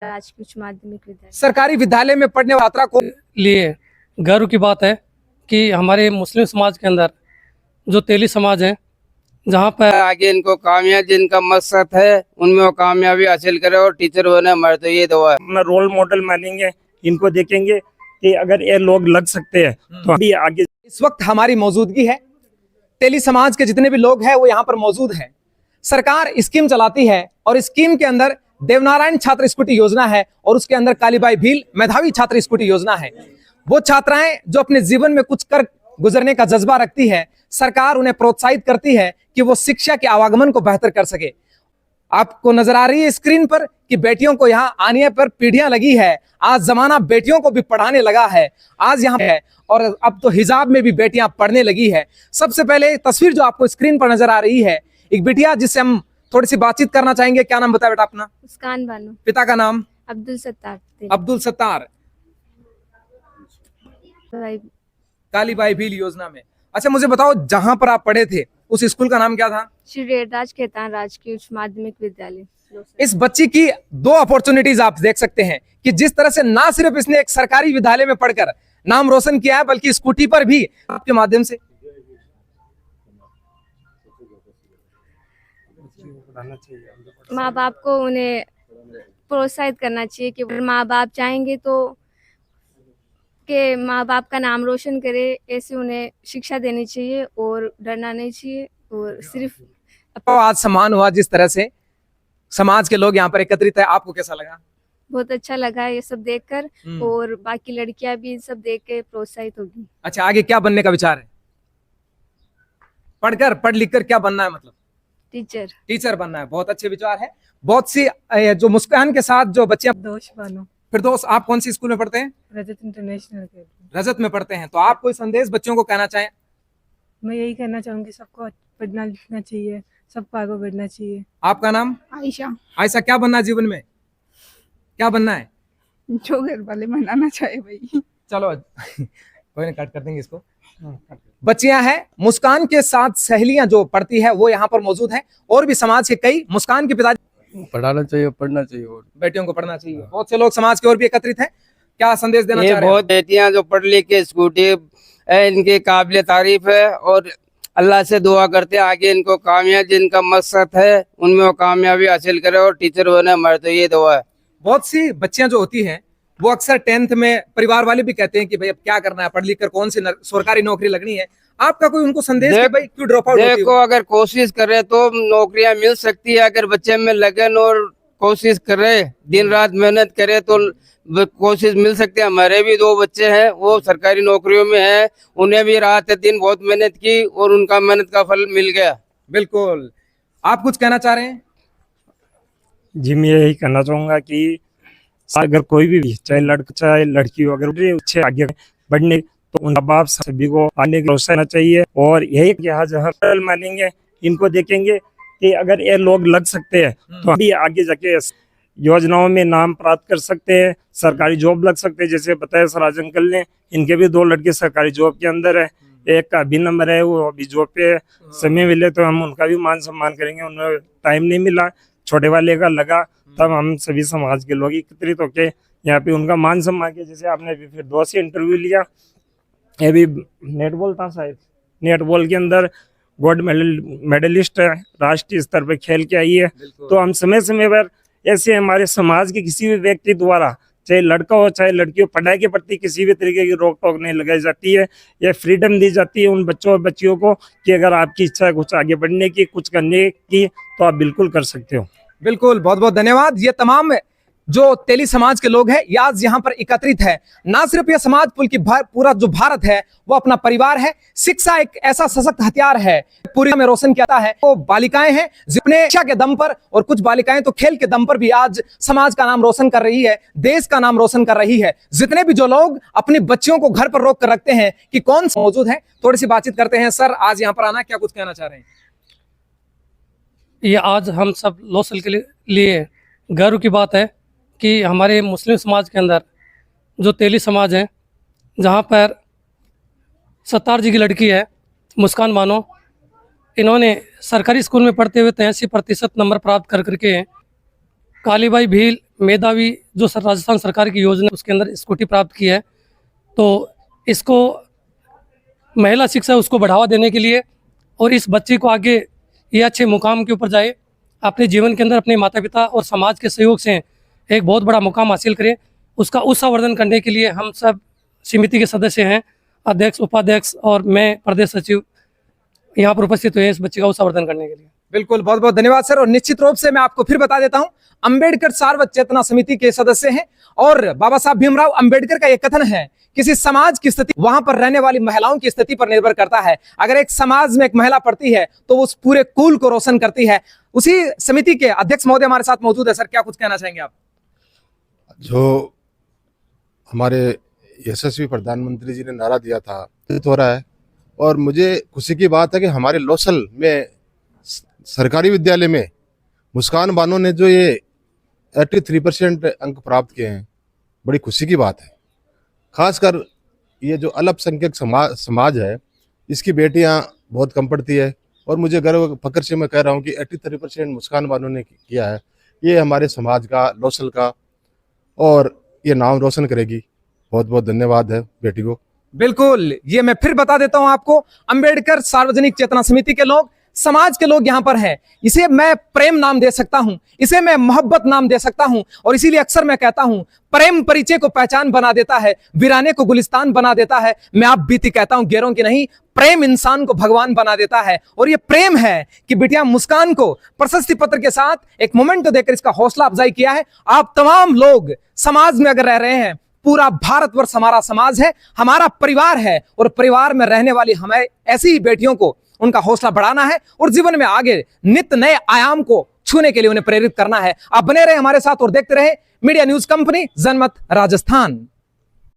राजकीय उच्च माध्यमिक विद्यालय सरकारी विद्यालय में पढ़ने वाली छात्रा को लिए गर्व की बात है कि हमारे मुस्लिम समाज के अंदर जो तेली समाज है, जहाँ पर आगे इनको कामयाब जिनका मकसद है उनमें वो कामयाबी हासिल करे और टीचर बने, हमारे तो ये दुआ है। अपना रोल मॉडल मानेंगे, इनको देखेंगे कि अगर ये लोग लग सकते हैं तो अभी आगे। इस वक्त हमारी मौजूदगी है, तेली समाज के जितने भी लोग हैं वो यहाँ पर मौजूद हैं। सरकार स्कीम चलाती है और स्कीम के अंदर देवनारायण छात्र स्कूटी योजना है और उसके अंदर कालीबाई भील मेधावी छात्र स्कूटी योजना है। वो छात्राएं जो अपने जीवन में कुछ कर गुजरने का जज्बा रखती है, सरकार उन्हें प्रोत्साहित करती है कि वो शिक्षा के आवागमन को बेहतर कर सके। आपको नजर आ रही है स्क्रीन पर कि बेटियों को यहाँ आने पर पीढ़ियां लगी है। आज जमाना बेटियों को भी पढ़ाने लगा है, आज यहाँ है और अब तो हिजाब में भी बेटियां पढ़ने लगी है। सबसे पहले तस्वीर जो आपको स्क्रीन पर नजर आ रही है, एक बिटिया जिससे हम थोड़ी सी बातचीत करना चाहेंगे। क्या नाम बताया बेटा अपना? मुस्कान बानो। पिता का नाम? अब्दुल सत्तार। अब्दुल सत्तार। कालीबाई भील योजना में। अच्छा मुझे बताओ, जहां पर आप पढ़े थे उस स्कूल का नाम क्या था? श्री रेडराज खेतान राजकीय उच्च माध्यमिक विद्यालय। इस बच्ची की दो अपॉर्चुनिटीज आप देख सकते हैं कि जिस तरह से ना सिर्फ इसने एक सरकारी विद्यालय में पढ़कर नाम रोशन किया है, बल्कि स्कूटी पर भी आपके माध्यम से माँ बाप को उन्हें प्रोत्साहित करना चाहिए कि माँ बाप चाहेंगे तो कि माँ बाप का नाम रोशन करे, ऐसे उन्हें शिक्षा देनी चाहिए और डरना नहीं चाहिए। और सिर्फ आज सम्मान हुआ जिस तरह से समाज के लोग यहाँ पर एकत्रित है, आपको कैसा लगा? बहुत अच्छा लगा ये सब देखकर और बाकी लड़कियां भी सब देख के प्रोत्साहित होगी। अच्छा आगे क्या बनने का विचार है? पढ़ लिख कर क्या बनना है? मतलब टीचर बनना है। बहुत अच्छे विचार है। बहुत सी जो मुस्कान के साथ जो बच्चे फिरदौस, आप कौन सी स्कूल में पढ़ते हैं? रजत इंटरनेशनल। रजत में पढ़ते हैं। तो आप कोई संदेश बच्चों को कहना चाहें? मैं यही कहना चाहूंगी, सबको पढ़ना लिखना चाहिए, सबको आगे बढ़ना चाहिए। आपका नाम? आयशा। आयशा, क्या बनना है जीवन में? क्या बनना है? जो घर वाले मनाना चाहे भाई। चलो कोई नहीं, कट कर देंगे इसको। बच्चियां हैं, मुस्कान के साथ सहेलियां जो पढ़ती है वो यहाँ पर मौजूद है और भी समाज के कई, मुस्कान के पिताजी। पढ़ाना चाहिए, पढ़ना चाहिए और बेटियों को पढ़ना चाहिए। बहुत से लोग समाज की ओर भी एकत्रित हैं। क्या संदेश देना चाह रहे हैं? बहुत बेटियां जो पढ़ लिख के स्कूटी है, इनकी काबिल तारीफ है और अल्लाह से दुआ करते हैं आगे इनको कामयाब जिनका मकसद है उनमें वो कामयाबी हासिल करे और टीचर बने, हमारे तो ये दुआ है। बहुत सी बच्चियां जो होती हैं वो अक्सर 10th में परिवार वाले भी कहते हैं कि भाई अब क्या करना है, पढ़ लिख कर कौन सी सरकारी नौकरी लगनी है। आपका कोई उनको संदेश कि भाई क्यों ड्रॉप आउट होती है? देखो, अगर कोशिश करे तो नौकरियां मिल सकती है। अगर बच्चे में लगन और कोशिश करे, दिन रात मेहनत करे तो कोशिश मिल सकती है। हमारे भी 2 बच्चे हैं, वो सरकारी नौकरियों में हैं, उन्हें भी रात दिन बहुत मेहनत की और उनका मेहनत का फल मिल गया। बिल्कुल। आप कुछ कहना चाह रहे हैं? जी मैं यही कहना चाहूंगा कि अगर कोई भी चाहे लड़का चाहे लड़की हो, अगर अच्छे आगे बढ़ने तो उन बाप सभी को आने का प्रोत्साहन चाहिए। और यही जहाँ मानेंगे, इनको देखेंगे कि अगर ये लोग लग सकते हैं तो अभी आगे जाके योजनाओं में नाम प्राप्त कर सकते हैं, सरकारी जॉब लग सकते हैं। जैसे बताया सराज अंकल ने, इनके भी 2 लड़के सरकारी जॉब के अंदर है, एक का अभी नंबर है, वो अभी जॉब पे है। समय मिले तो हम उनका भी मान सम्मान करेंगे। उन्हें टाइम नहीं मिला, छोटे वाले का लगा, तब हम सभी समाज के लोग एकत्रित होके यहाँ पे उनका मान सम्मान किया। जैसे आपने अभी फिर 2 से इंटरव्यू लिया, ये भी नेटबॉल था शायद, नेटबॉल के अंदर गोल्ड मेडलिस्ट है, राष्ट्रीय स्तर पे खेल के आई है। तो हम समय समय पर ऐसे हमारे समाज के किसी भी व्यक्ति द्वारा, चाहे लड़का हो चाहे लड़की हो, पढ़ाई के प्रति किसी भी तरीके की रोक टोक नहीं लगाई जाती है। यह फ्रीडम दी जाती है उन बच्चों और बच्चियों को कि अगर आपकी इच्छा है कुछ आगे बढ़ने की, कुछ करने की, तो आप बिल्कुल कर सकते हो। बिल्कुल, बहुत बहुत धन्यवाद। ये तमाम जो तेली समाज के लोग हैं ये आज यहाँ पर एकत्रित है। ना सिर्फ ये समाज बल्कि पूरा जो भारत है वो अपना परिवार है। शिक्षा एक ऐसा सशक्त हथियार है, पूरी में रोशन किया है। वो बालिकाएं हैं जितने शिक्षा के दम पर, और कुछ बालिकाएं तो खेल के दम पर भी आज समाज का नाम रोशन कर रही है, देश का नाम रोशन कर रही है। जितने भी जो लोग अपनी बच्चियों को घर पर रोक कर रखते हैं कि कौन मौजूद है, थोड़ी सी बातचीत करते हैं। सर, आज यहाँ पर आना, क्या कुछ कहना चाह रहे हैं? ये आज हम सब लोसल के लिए गर्व की बात है कि हमारे मुस्लिम समाज के अंदर जो तेली समाज है, जहाँ पर सत्तार जी की लड़की है मुस्कान बानो, इन्होंने सरकारी स्कूल में पढ़ते हुए 83% नंबर प्राप्त कर करके कालीबाई भील मेधावी जो राजस्थान सरकार की योजना उसके अंदर स्कूटी प्राप्त की है, तो इसको महिला शिक्षा उसको बढ़ावा देने के लिए और इस बच्चे को आगे ये अच्छे मुकाम के ऊपर जाए, अपने जीवन के अंदर अपने माता पिता और समाज के सहयोग से एक बहुत बड़ा मुकाम हासिल करे, उसका उत्साहवर्धन करने के लिए हम सब समिति के सदस्य हैं, अध्यक्ष, उपाध्यक्ष और मैं प्रदेश सचिव यहाँ पर उपस्थित हुए इस बच्चे का उत्साहवर्धन करने के लिए। बिल्कुल, बहुत बहुत धन्यवाद सर। और निश्चित रूप से मैं आपको फिर बता देता हूं, अंबेडकर सार्वत चेतना समिति के सदस्य हैं और बाबा साहब भीमराव अंबेडकर का एक कथन है, किसी समाज की स्थिति वहां पर रहने वाली महिलाओं की स्थिति पर निर्भर करता है। अगर एक समाज में एक महिला पढ़ती है तो वो उस पूरे कुल को रोशन करती है। उसी समिति के अध्यक्ष महोदय हमारे साथ मौजूद है। सर, क्या कुछ कहना चाहेंगे आप? जो हमारे यशस्वी प्रधानमंत्री जी ने नारा दिया था हो रहा है, और मुझे खुशी की बात है कि हमारे लोसल में सरकारी विद्यालय में मुस्कान बानो ने जो ये 83% अंक प्राप्त किए हैं, बड़ी खुशी की बात है। खासकर ये जो अल्पसंख्यक समाज है, इसकी बेटियां बहुत कम पढ़ती है, और मुझे गर्व फक्र से मैं कह रहा हूं कि 83% मुस्कान बानो ने किया है। ये हमारे समाज का, लोसल का, और ये नाम रोशन करेगी। बहुत बहुत धन्यवाद है बेटी को। बिल्कुल, ये मैं फिर बता देता हूं आपको, अंबेडकर सार्वजनिक चेतना समिति के लोग, समाज के लोग यहां पर हैं। इसे मैं प्रेम नाम दे सकता हूं, इसे मैं मोहब्बत नाम दे सकता हूं, और इसीलिए अक्सर मैं कहता हूं, प्रेम परिचय को पहचान बना देता है, वीराने को गुलिस्तान बना देता है। मैं आप बीती कहता हूं, गैरों की नहीं, प्रेम इंसान को भगवान बना देता है। और ये प्रेम है कि बिटिया मुस्कान को प्रशस्ति पत्र के साथ एक मोमेंटो देकर इसका हौसला अफजाई किया है। आप तमाम लोग समाज में अगर रह रहे हैं, पूरा भारतवर्ष हमारा समाज है, हमारा परिवार है, और परिवार में रहने वाली हमें ऐसी ही बेटियों को उनका हौसला बढ़ाना है और जीवन में आगे नित्य नए आयाम को छूने के लिए उन्हें प्रेरित करना है। आप बने रहे हमारे साथ और देखते रहे मीडिया न्यूज कंपनी, जनमत राजस्थान।